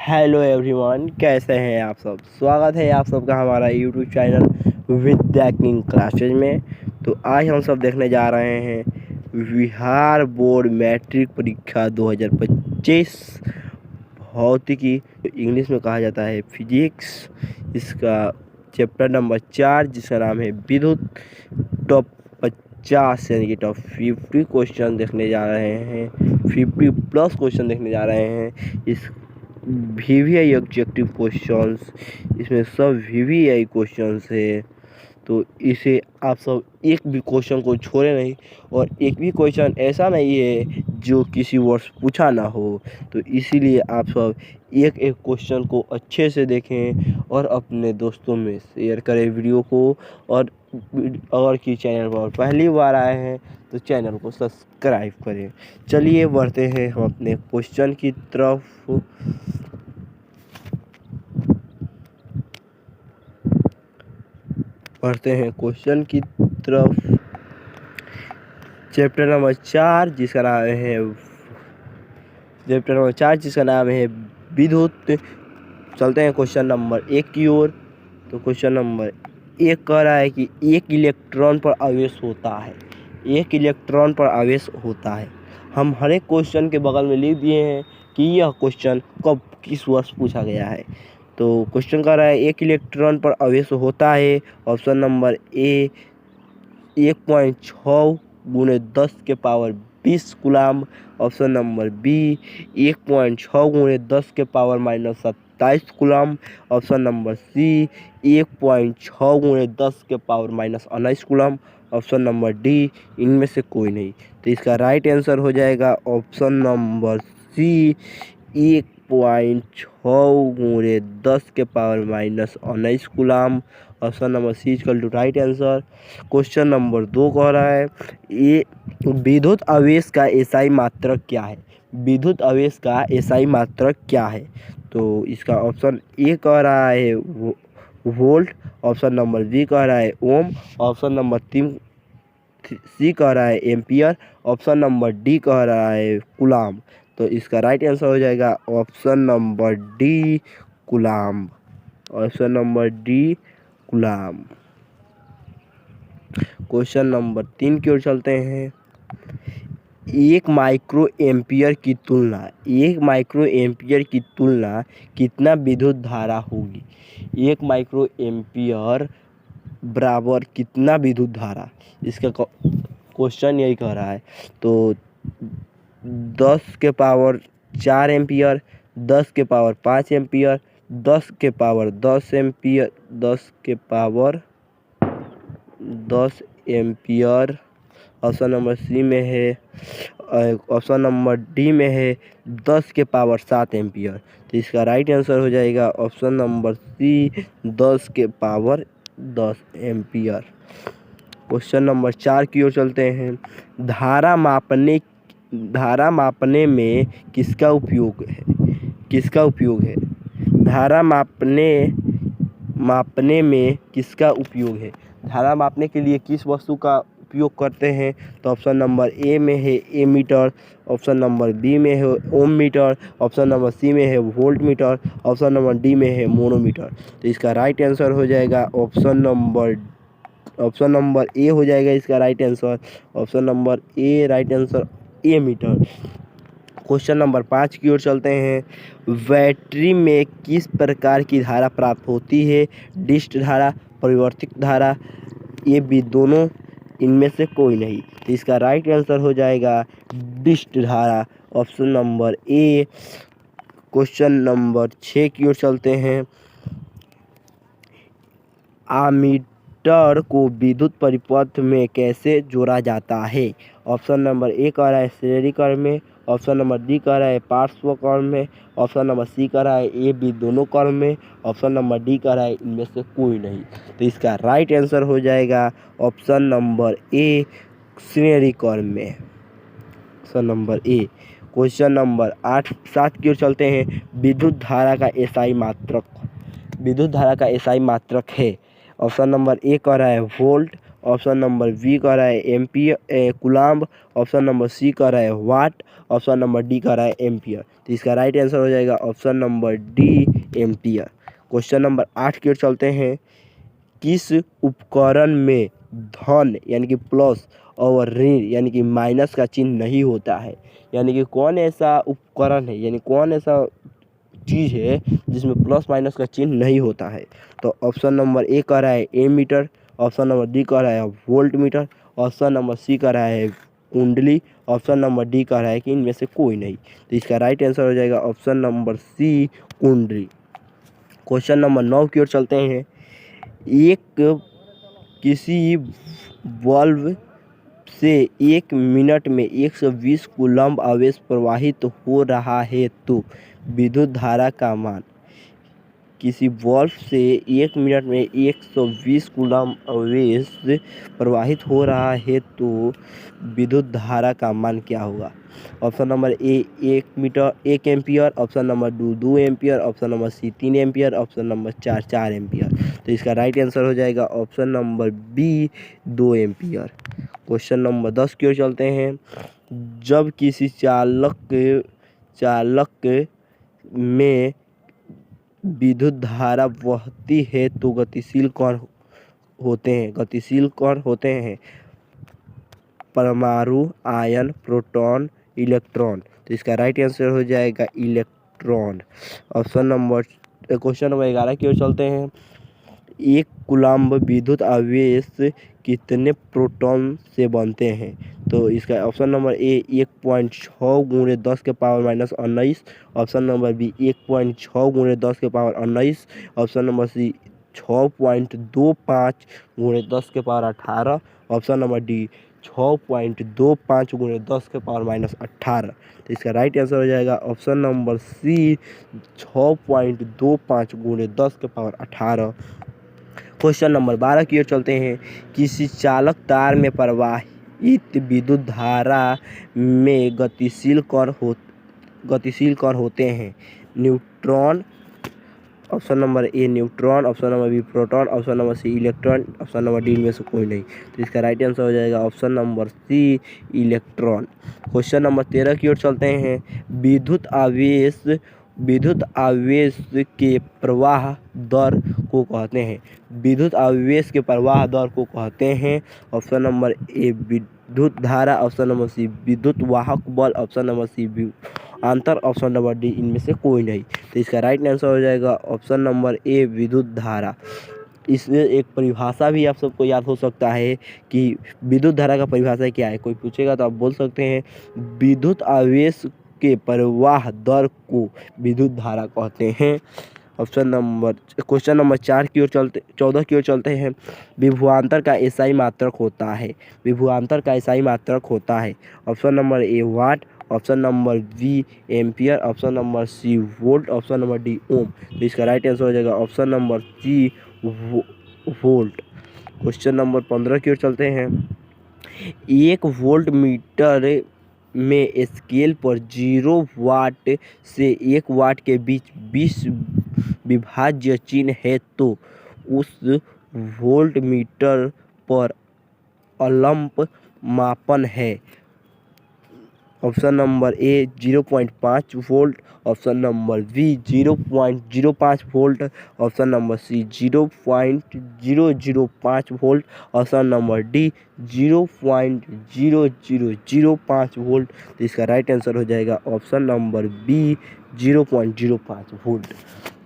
Hello everyone, कैसे हैं आप सब। स्वागत है आप सबका हमारा यूट्यूब चैनल विद्या किंग क्लासेज में। तो आज हम सब देखने जा रहे हैं बिहार बोर्ड मैट्रिक परीक्षा 2025 भौतिकी, इंग्लिश में कहा जाता है फिजिक्स। इसका चैप्टर नंबर 4 जिसका नाम है विद्युत। टॉप 50 यानी कि टॉप 50 क्वेश्चन देखने जा रहे हैं, 50 प्लस क्वेश्चन देखने जा रहे हैं। इस VVI ऑब्जेक्टिव क्वेश्चंस, इसमें सब VVI क्वेश्चंस है। तो इसे आप सब एक भी क्वेश्चन को छोड़े नहीं, और एक भी क्वेश्चन ऐसा नहीं है जो किसी वर्ष पूछा ना हो। तो इसीलिए आप सब एक एक क्वेश्चन को अच्छे से देखें और अपने दोस्तों में शेयर करें वीडियो को। और अगर कि चैनल पर पहली बार आए हैं तो चैनल को सब्सक्राइब करें। चलिए बढ़ते हैं हम अपने क्वेश्चन की तरफ। क्वेश्चन की तरफ। चैप्टर नंबर 4 जिसका नाम है विद्युत। चलते हैं क्वेश्चन नंबर 1 की ओर। तो क्वेश्चन नंबर 1 कह रहा है कि एक इलेक्ट्रॉन पर आवेश होता है। हम हर एक क्वेश्चन के बगल में लिख दिए हैं कि यह क्वेश्चन कब किस वर्ष पूछा गया है। तो क्वेश्चन कह रहा है एक इलेक्ट्रॉन पर आवेश होता है। ऑप्शन नंबर ए 1.6 गुणे 10 के power 20 coulomb. Option number B 1.6 गुणे 10 के power -27 coulomb. Option number C 1.6 गुणे 10 के power -19 coulomb. Option number D इनमें से कोई नहीं। तो इसका राइट आंसर हो जाएगा ऑप्शन नंबर सी 1.6 गुणे 10 के power -19 coulomb. Option number C equal to right answer. Question number 2 कह रहा है ये विद्युत आवेश का एसआई मात्रक क्या है। तो इसका ऑप्शन ए कह रहा है वोल्ट। ऑप्शन नंबर बी कह रहा है ओम। ऑप्शन नंबर 3 सी कह रहा है एम्पियर। ऑप्शन नंबर डी कह रहा है कूलाम। तो इसका राइट आंसर हो जाएगा option number D coulomb. Question number 3 की ओर चलते हैं। एक माइक्रो एम्पियर की तुलना कितना विद्युत धारा होगी। 1 माइक्रो एम्पियर बराबर कितना विद्युत धारा, इसका क्वेश्चन यही कह रहा है। तो 10 के पावर 4 एम्पियर, 10 के पावर 5 एम्पियर, 10 के पावर 10 एम्पियर, 10 के power 10 ampere. Option number C में है। ऑप्शन नंबर डी में है 10 के पावर 7 एम्पियर। तो इसका राइट आंसर हो जाएगा ऑप्शन नंबर सी 10 के पावर 10 एम्पियर। क्वेश्चन नंबर 4 की ओर चलते हैं। धारा मापने में किसका उपयोग है। धारा मापने में किसका उपयोग है। धारा मापने के लिए किस वस्तु का उपयोग करते हैं। तो ऑप्शन नंबर ए में है एमीटर। ऑप्शन नंबर बी में है ओम मीटर। ऑप्शन नंबर सी में है volt meter. Option number D में है मोनोमीटर। तो इसका राइट आंसर हो जाएगा ऑप्शन नंबर ए हो जाएगा इसका right answer. Option number A right answer A meter. Question number 5 की ओर चलते हैं। बैटरी में किस प्रकार की धारा प्राप्त होती है। डिस्ट धारा, परिवर्तित धारा, ये भी दोनों, इनमें से कोई नहीं। तो इसका राइट आंसर हो जाएगा डिस्ट धारा, option number A. Question number 6 की ओर चलते हैं। आमीटर को विद्युत परिपथ में कैसे जोड़ा जाता है। ऑप्शन नंबर ए कह रहा है श्रेणी क्रम में। ऑप्शन नंबर डी कह रहा है पार्श्व क्रम में। ऑप्शन नंबर सी कह रहा है ए बी दोनों क्रम में। ऑप्शन नंबर डी कह रहा है इनमें से कोई नहीं। तो इसका राइट आंसर हो जाएगा ऑप्शन नंबर ए श्रेणी क्रम में। Option number A. Question number 7 की ओर चलते हैं। विद्युत धारा का एसआई मात्रक है। ऑप्शन नंबर ए कह रहा है वोल्ट। ऑप्शन नंबर बी कह रहा है ampere coulomb, option number C कह रहा है वाट, ऑप्शन नंबर डी कह रहा है एम्पियर। तो इसका राइट आंसर हो जाएगा option number D ampere. Question number 8 की ओर चलते हैं। किस उपकरण में धन यानी कि प्लस और ऋण यानी कि माइनस का चिन्ह नहीं होता है? यानी कि कौन ऐसा उपकरण है, यानी कौन ऐसा चीज़ है जिसमें प्लस माइनस का चिन्ह नहीं होता है? तो ऑप्शन नंबर ए कह रहा है एमीटर, ऑप्शन नंबर डी कह रहा है volt meter, option number C कह रहा है कुंडली, ऑप्शन नंबर डी कह रहा है कि इनमें से कोई नहीं। तो इसका राइट आंसर हो जाएगा ऑप्शन नंबर सी कुंडली। क्वेश्चन नंबर 9 की ओर चलते हैं। एक किसी बल्ब से 1 मिनट में 120 कूलम्ब आवेश प्रवाहित हो रहा है तो विद्युत धारा का मान। किसी बल्ब से 1 मिनट में 120 कूलम्ब आवेश प्रवाहित हो रहा है तो विद्युत धारा का मान क्या होगा? Option number A 1 ampere, option number 2 ampere, option number C 3 ampere, option number 4 ampere. तो इसका राइट आंसर हो जाएगा option number B 2 ampere. Question number 10 की ओर चलते हैं। जब किसी चालक में विद्युत धारा बहती है तो गतिशील कण होते हैं परमाणु, आयन, प्रोटॉन, इलेक्ट्रॉन। तो इसका राइट आंसर हो जाएगा इलेक्ट्रॉन। क्वेश्चन नंबर 11 की ओर चलते हैं। 1 कूलम्ब विद्युत आवेश कितने प्रोटॉन से बनते हैं? तो इसका ऑप्शन नंबर ए 1.6 × 10 के पावर -19, ऑप्शन नंबर बी 1.6 × 10 के पावर 19, ऑप्शन नंबर सी 6.25 × 10 के पावर 18, ऑप्शन नंबर डी 6.25 × 10 के पावर -18। तो इसका राइट आंसर हो जाएगा ऑप्शन नंबर सी 6.25 × 10 के पावर 18। क्वेश्चन नंबर 12 की ओर चलते हैं। किसी चालक तार में प्रवाहित विद्युत धारा में गतिशील कण होते हैं neutron, option number A neutron, option number B proton, option number C electron, option number D में से कोई नहीं। तो इसका राइट आंसर हो जाएगा option number C electron. Question number 13 की ओर चलते हैं। विद्युत आवेश के प्रवाह दर को कहते हैं। विद्युत आवेश के प्रवाह दर को कहते हैं ऑप्शन नंबर ए विद्युत धारा, ऑप्शन नंबर सी विद्युत वाहक बल, ऑप्शन नंबर सी अंतर, ऑप्शन नंबर डी इनमें से कोई नहीं। तो इसका राइट आंसर हो जाएगा ऑप्शन नंबर ए विद्युत धारा। इसमें एक परिभाषा भी आप सबको याद हो सकता है कि विद्युत धारा का परिभाषा क्या है। कोई पूछेगा तो आप बोल सकते हैं विद्युत आवेश के प्रवाह दर को विद्युत धारा कहते हैं। क्वेश्चन नंबर 14 की ओर चलते हैं। विभवांतर का एसआई मात्रक होता है option number A watt, option number B ampere, option number C volt, option number D ohm. तो इसका राइट आंसर हो जाएगा option number C volt. Question number 15 की ओर चलते हैं। 1 वोल्ट मीटर में स्केल पर 0 वाट से 1 वाट के बीच 20 विभाज्य चिन्ह है तो उस वोल्ट मीटर पर अल्प मापन है। Option number A 0.5 volt, option number B 0.05 volt, option number C 0.005 volt, option number D 0.0005 volt. तो इसका राइट आंसर हो जाएगा option number B 0.05 volt.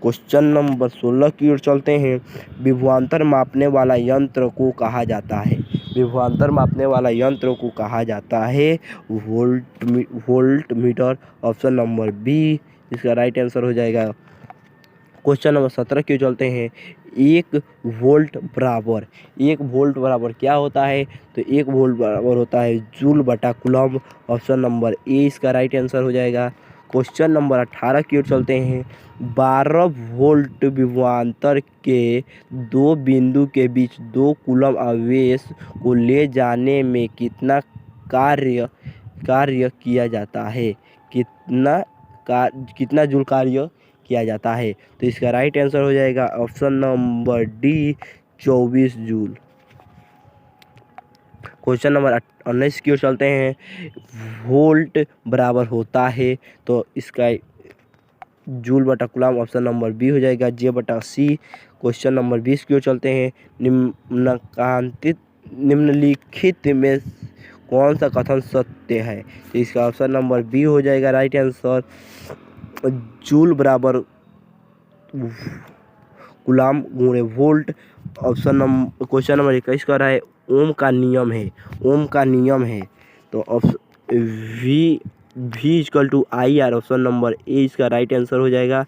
Question number 16 की ओर चलते हैं। विभवांतर मापने वाला यंत्र को कहा जाता है volt meter, option number B. इसका राइट आंसर हो जाएगा। क्वेश्चन नंबर 17 की ओर चलते हैं। 1 वोल्ट बराबर क्या होता है? तो 1 वोल्ट बराबर होता है जूल बटा कूलम्ब, ऑप्शन नंबर ए इसका राइट आंसर हो जाएगा। क्वेश्चन नंबर 18 की ओर चलते हैं। 12 वोल्ट विभवांतर के 2 बिंदु के बीच 2 कूलम्ब आवेश को ले जाने में कितना कार्य किया जाता है? कितना जूल कार्य किया जाता है? तो इसका राइट आंसर हो जाएगा option number D 24 joule. Question number 19 की ओर चलते हैं। वोल्ट बराबर होता है, तो इसका जूल बटा कूलम ऑप्शन नंबर बी हो जाएगा, जे बटा सी। क्वेश्चन नंबर 20 की ओर चलते हैं। निम्नलिखित में कौन सा कथन सत्य है, तो इसका ऑप्शन नंबर बी हो जाएगा राइट आंसर। जूल बराबर कूलम गुणे वोल्ट। क्वेश्चन नंबर 21 का रहा है ओम का नियम है, ओम का नियम है, तो option V equal to I R, option number A इसका राइट आंसर हो जाएगा।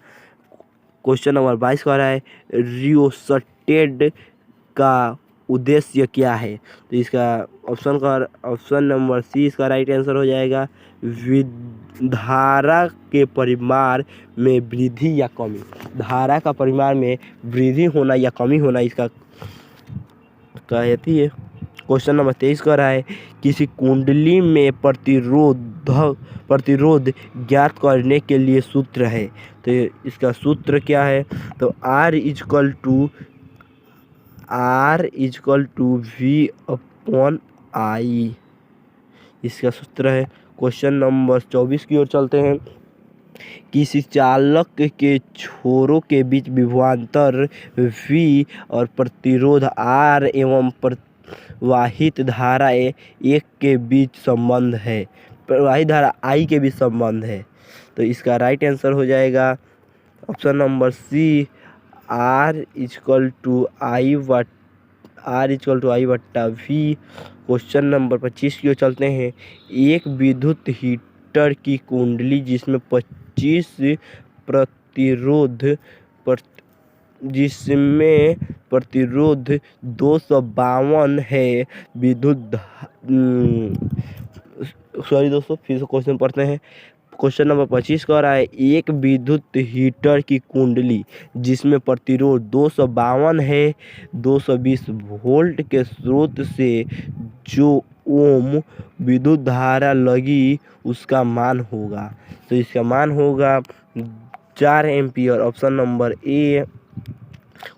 क्वेश्चन नंबर 22 का रहा है रियोस्टेट का उद्देश्य क्या है, तो इसका ऑप्शन नंबर सी इसका राइट आंसर हो जाएगा। धारा के परिमाण में वृद्धि या कमी, धारा का परिमाण में वृद्धि होना या कमी होना इसका कहती है। क्वेश्चन नंबर 23 का रहा है किसी कुंडली में प्रतिरोध ज्ञात करने के लिए सूत्र है, तो इसका सूत्र क्या है, तो R equal to V upon I इसका सूत्र है। क्वेश्चन नंबर 24 की ओर चलते हैं। किसी चालक के छोरों के बीच विभवांतर V और प्रतिरोध R एवं प्रवाहित धारा एक के बीच संबंध है, प्रवाहित धारा I के बीच संबंध है, तो इसका राइट आंसर हो जाएगा option number C, R equal to I बट्टा V। क्वेश्चन नंबर 25 की ओर चलते हैं। एक विद्युत हीटर की कुंडली जिसमें 25 प्रतिरोध 252 है, सॉरी दोस्तों, फिर से क्वेश्चन पढ़ते हैं। क्वेश्चन नंबर 25 कह रहा है एक विद्युत हीटर की कुंडली जिसमें प्रतिरोध 252 है, 220 वोल्ट के स्रोत से जो ओम विद्युत धारा लगी उसका मान होगा, तो इसका मान होगा 4 ampere, option number A.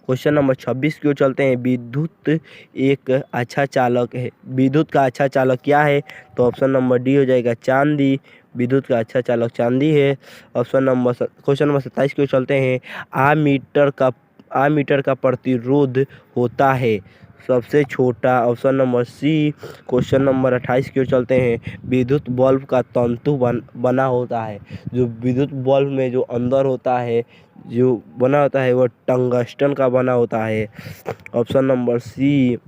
Question number 26 की ओर चलते हैं। विद्युत एक अच्छा चालक है, विद्युत का अच्छा चालक क्या है, तो ऑप्शन नंबर डी हो जाएगा चांदी, विद्युत का अच्छा चालक चांदी है। क्वेश्चन नंबर 27 की ओर चलते हैं। आमीटर का प्रतिरोध होता है सबसे छोटा, option number C. Question number 28 की ओर चलते हैं। विद्युत बल्ब का तंतु बना होता है, जो विद्युत बल्ब में जो अंदर होता है जो बना होता है वो टंगस्टन का बना होता है, option number C.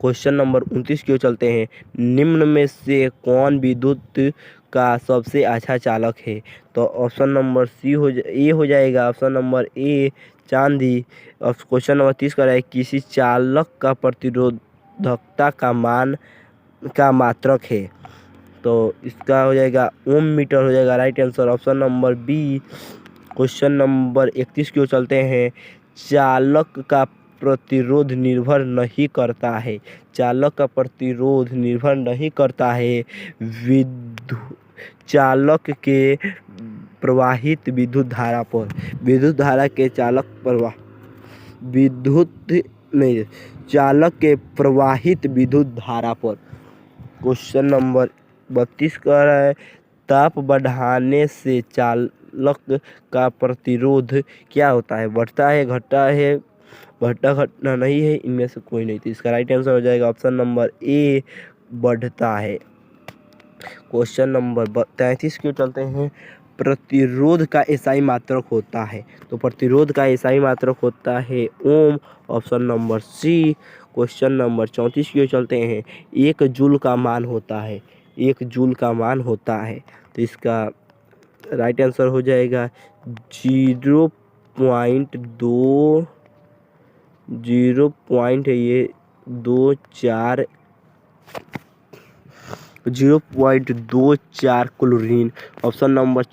Question number 29 की ओर चलते हैं। निम्न में से कौन विद्युत का सबसे अच्छा चालक है, तो ऑप्शन नंबर सी ए हो जाएगा, ऑप्शन नंबर ए चांदी। और क्वेश्चन नंबर 30 का है किसी चालक का प्रतिरोधकता का मात्रक है, तो इसका हो जाएगा ओम मीटर हो जाएगा right answer, option number B. Question number 31 की ओर चलते हैं। चालक का प्रतिरोध निर्भर नहीं करता है, चालक का प्रतिरोध निर्भर नहीं करता है चालक के प्रवाहित विद्युत धारा पर, विद्युत धारा के चालक के प्रवाहित विद्युत धारा पर। क्वेश्चन नंबर 32 कह रहा है ताप बढ़ाने से चालक का प्रतिरोध क्या होता है, बढ़ता है घटता है, घटना नहीं है, इनमें से कोई नहीं, तो इसका राइट आंसर हो जाएगा ऑप्शन नंबर ए बढ़ता है। क्वेश्चन नंबर 33 की ओर चलते हैं। प्रतिरोध का एसआई मात्रक होता है, तो प्रतिरोध का एसआई मात्रक होता है ohm, option number C. Question number 34 की ओर चलते हैं। एक जूल का मान होता है, एक जूल का मान होता है, तो इसका राइट आंसर हो जाएगा 0.2 है ये 0.24 क्लोरीन, ऑप्शन नंबर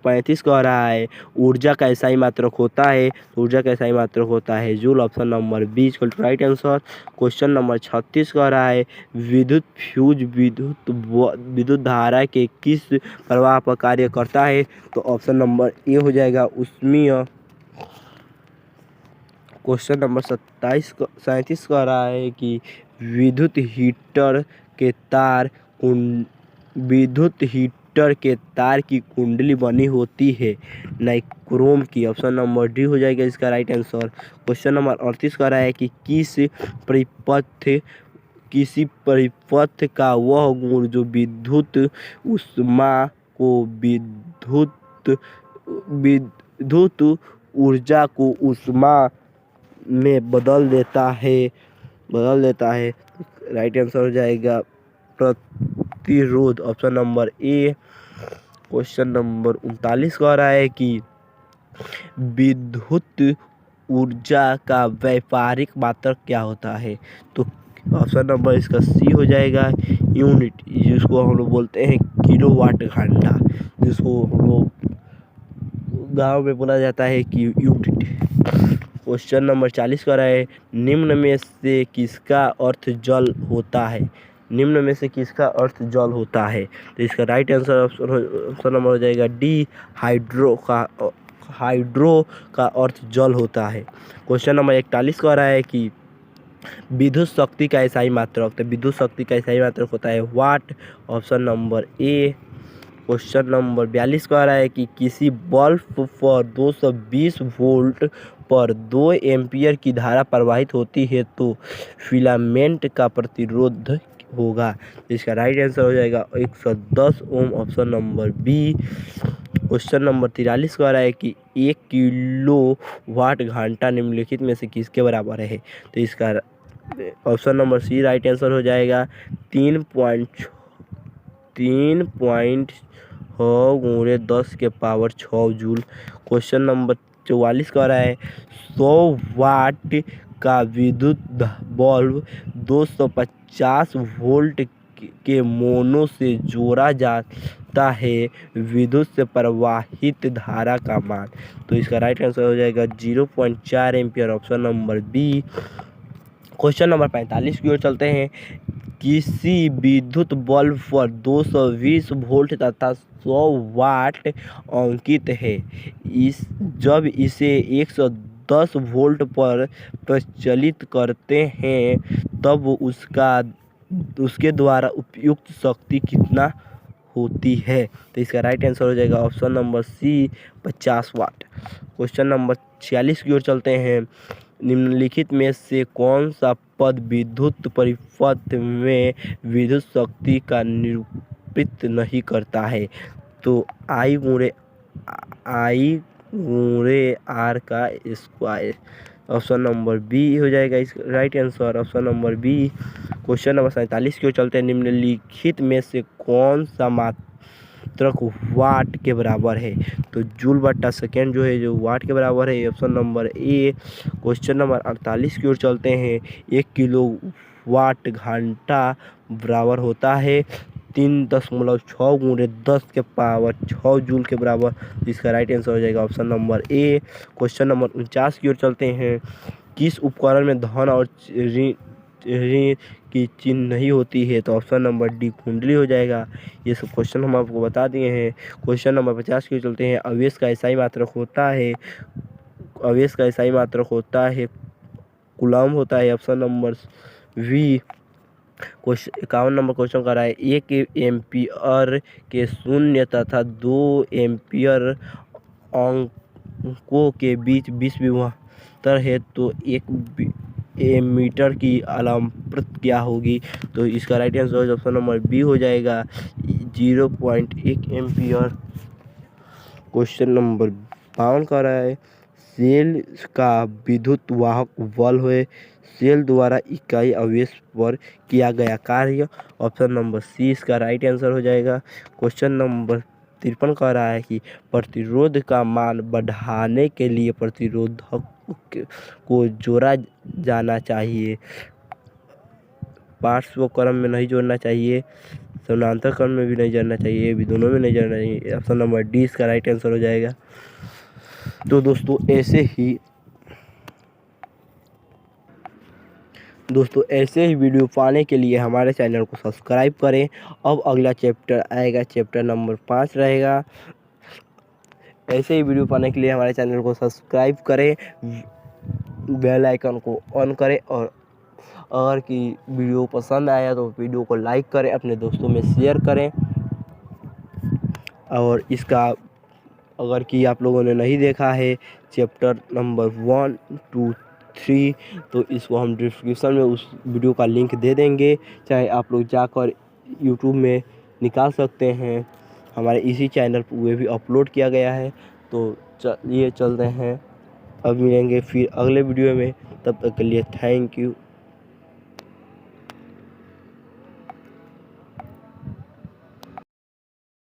35 कह रहा है ऊर्जा का एसआई मात्रक होता है, ऊर्जा का एसआई मात्रक होता है joule, option number B equal to right answer. Question number 36 कह रहा है विद्युत फ्यूज विद्युत धारा के किस प्रवाह पर कार्य करता है, तो ऑप्शन नंबर ए हो जाएगा उष्मीय। क्वेश्चन नंबर 37 कह रहा है कि विद्युत हीटर के तार विद्युत हीटर के तार की कुंडली बनी होती है नाइक्रोम की। ऑप्शन नंबर डी हो जाएगा इसका राइट आंसर। क्वेश्चन नंबर 38 कह रहा है कि किसी परिपथ का वह गुण जो विद्युत ऊष्मा को विद्युत ऊर्जा को ऊष्मा में बदल देता है। राइट आंसर हो जाएगा प्रतिरोध। Option number A. Question number 39 कह रहा है कि विद्युत ऊर्जा का व्यापारिक मात्रक क्या होता है। तो ऑप्शन नंबर इसका सी हो जाएगा यूनिट, जिसको हम लोग बोलते हैं किलोवाट घंटा, जिसको हम लोग गाँव में बोला जाता है कि यूनिट। क्वेश्चन नंबर 40 का है निम्न में से किसका अर्थ जल होता है। निम्न में से किसका अर्थ जल होता है। तो इसका राइट आंसर ऑप्शन नंबर हो जाएगा डी। हाइड्रो का अर्थ जल होता है। क्वेश्चन नंबर 41 कह रहा है कि विद्युत शक्ति का इकाई मात्रक। तो विद्युत शक्ति का इकाई मात्रक होता है watt. Option number A. Question number 42 कह रहा है कि किसी बल्ब पर 220 वोल्ट पर 2 एम्पियर की धारा प्रवाहित होती है तो फिलामेंट का प्रतिरोध होगा। इसका राइट आंसर हो जाएगा 110 ohm. Option number B. Question number 43 कह रहा है कि 1 किलो वाट घंटा निम्नलिखित में से किसके बराबर है। तो इसका option number C right answer हो जाएगा 3.6 गुणे 10 के पावर 6 जूल। क्वेश्चन नंबर 44 कह रहा है 100 वाट का विद्युत बल्ब 250 वोल्ट के मोनो से जोड़ा जाता है, विद्युत से प्रवाहित धारा का मान। तो इसका राइट आंसर हो जाएगा 0.4 ampere. Option number B. Question number 45 की ओर चलते हैं। किसी विद्युत बल्ब पर 220 वोल्ट तथा 100 वाट अंकित है। जब इसे 110 वोल्ट पर प्रचलित करते हैं तब उसके द्वारा उपयुक्त शक्ति कितना होती है। तो इसका राइट आंसर हो जाएगा ऑप्शन नंबर सी 50 वाट। क्वेश्चन नंबर 46 की ओर चलते हैं। निम्नलिखित में से कौन सा पद विद्युत परिपथ में विद्युत शक्ति का निरूपित नहीं करता है। तो आई गुणे आर का स्क्वायर। ऑप्शन नंबर बी हो जाएगा इस right answer. Option number B. Question number 47 की ओर चलते हैं। निम्नलिखित में से कौन सा मात्रक वाट के बराबर है। तो जूल बट्टा सेकेंड जो है जो वाट के बराबर है। Option number A. Question number 48 की ओर चलते हैं। 1 किलो वाट घंटा बराबर होता है 3.6 गुणे 10 के पावर 6 जूल के बराबर। इसका राइट आंसर हो जाएगा option number A. Question number 49 की ओर चलते हैं। किस उपकरण में धन और ऋण की चिन्ह नहीं होती है। तो ऑप्शन नंबर डी कुंडली हो जाएगा। ये सब क्वेश्चन हम आपको बता दिए हैं। क्वेश्चन नंबर 50 की ओर चलते हैं। आवेश का SI मात्रक होता है कूलम्ब होता है। Option number B. Question 51 number question कर रहा है 1 एम्पियर के शून्य तथा 2 एम्पियर अंकों के बीच 20 विभवांतर है तो 1 एमीटर की अलामत क्या होगी। तो इसका right answer option number B हो जाएगा 0.1 एम्पियर। क्वेश्चन नंबर 52 का रहा है सेल का विद्युत वाहक बल है। सेल द्वारा इकाई आवेश पर किया गया कार्य। ऑप्शन नंबर सी इसका राइट आंसर हो जाएगा। क्वेश्चन नंबर 53 कह रहा है कि प्रतिरोध का मान बढ़ाने के लिए प्रतिरोधक को जोड़ा जाना चाहिए। पार्श्व क्रम में नहीं जोड़ना चाहिए, समानांतर क्रम में भी नहीं जोड़ना चाहिए, भी दोनों में नहीं जोड़ना चाहिए। ऑप्शन नंबर डी इसका राइट आंसर हो जाएगा। तो दोस्तों ऐसे ही वीडियो पाने के लिए हमारे चैनल को सब्सक्राइब करें। अब अगला चैप्टर आएगा, चैप्टर नंबर 5 रहेगा। ऐसे ही वीडियो पाने के लिए हमारे चैनल को सब्सक्राइब करें, बेल आइकन को ऑन करें और अगर कि वीडियो पसंद आया तो वीडियो को लाइक करें, अपने दोस्तों में शेयर करें। और इसका अगर कि आप लोगों ने नहीं देखा है चैप्टर नंबर 1, 2, 3, तो इसको हम डिस्क्रिप्शन में उस वीडियो का लिंक दे देंगे, चाहे आप लोग जाकर यूट्यूब में निकाल सकते हैं। हमारे इसी चैनल पर वे भी अपलोड किया गया है। तो चलिए चलते हैं, अब मिलेंगे फिर अगले वीडियो में, तब तक के लिए थैंक यू।